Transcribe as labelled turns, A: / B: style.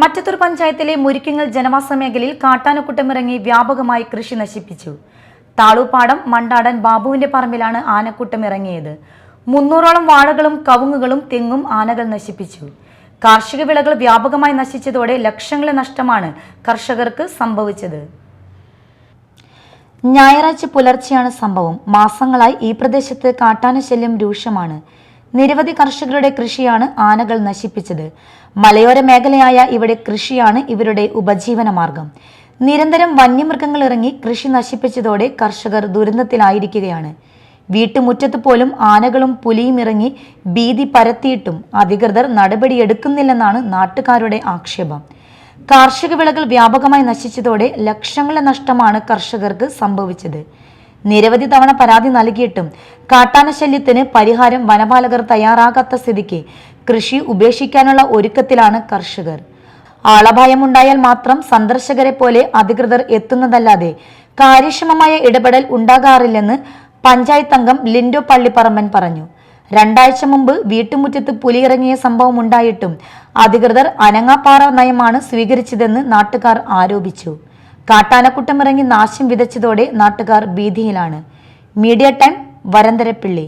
A: മറ്റത്തൂർ പഞ്ചായത്തിലെ മുരിക്കിങ്ങൽ ജനവാസ മേഖലയിൽ കാട്ടാനക്കൂട്ടമിറങ്ങി വ്യാപകമായി കൃഷി നശിപ്പിച്ചു. താളൂപ്പാടം മണ്ടാടൻ ബാബുവിന്റെ പറമ്പിലാണ് ആനക്കൂട്ടമിറങ്ങിയത്. 300ഓളം വാഴകളും കവുങ്ങുകളും തെങ്ങും ആനകൾ നശിപ്പിച്ചു. കാർഷിക വിളകൾ വ്യാപകമായി നശിച്ചതോടെ ലക്ഷങ്ങളുടെ നഷ്ടമാണ് കർഷകർക്ക് സംഭവിച്ചത്. ഞായറാഴ്ച പുലർച്ചെയാണ് സംഭവം. മാസങ്ങളായി ഈ പ്രദേശത്ത് കാട്ടാന ശല്യം രൂക്ഷമാണ്. നിരവധി കർഷകരുടെ കൃഷിയാണ് ആനകൾ നശിപ്പിച്ചത്. മലയോര മേഖലയായ ഇവിടെ കൃഷിയാണ് ഇവരുടെ ഉപജീവന മാർഗം. നിരന്തരം വന്യമൃഗങ്ങൾ ഇറങ്ങി കൃഷി നശിപ്പിച്ചതോടെ കർഷകർ ദുരന്തത്തിലായിരിക്കുകയാണ്. വീട്ടുമുറ്റത്ത് പോലും ആനകളും പുലിയും ഇറങ്ങി ഭീതി പരത്തിയിട്ടും അധികൃതർ നടപടിയെടുക്കുന്നില്ലെന്നാണ് നാട്ടുകാരുടെ ആക്ഷേപം. കാർഷിക വിളകൾ വ്യാപകമായി നശിച്ചതോടെ ലക്ഷങ്ങളുടെ നഷ്ടമാണ് കർഷകർക്ക് സംഭവിച്ചത്. നിരവധി തവണ പരാതി നൽകിയിട്ടും കാട്ടാന ശല്യത്തിന് പരിഹാരം വനപാലകർ തയ്യാറാകാത്ത സ്ഥിതിക്ക് കൃഷി ഉപേക്ഷിക്കാനുള്ള ഒരുക്കത്തിലാണ് കർഷകർ. ആളഭയമുണ്ടായാൽ മാത്രം സന്ദർശകരെ പോലെ അധികൃതർ എത്തുന്നതല്ലാതെ കാര്യക്ഷമമായ ഇടപെടൽ ഉണ്ടാകാറില്ലെന്ന് പഞ്ചായത്ത് അംഗം ലിൻഡോ പള്ളിപ്പറമ്പൻ പറഞ്ഞു. 2 ആഴ്ച മുമ്പ് വീട്ടുമുറ്റത്ത് പുലിയിറങ്ങിയ സംഭവം ഉണ്ടായിട്ടും അധികൃതർ അനങ്ങാപ്പാറ നയമാണ് സ്വീകരിച്ചതെന്ന് നാട്ടുകാർ ആരോപിച്ചു. കാട്ടാനക്കൂട്ടമിറങ്ങി നാശം വിതച്ചതോടെ നാട്ടുകാർ ഭീതിയിലാണ്. Media time, Varandarappilly.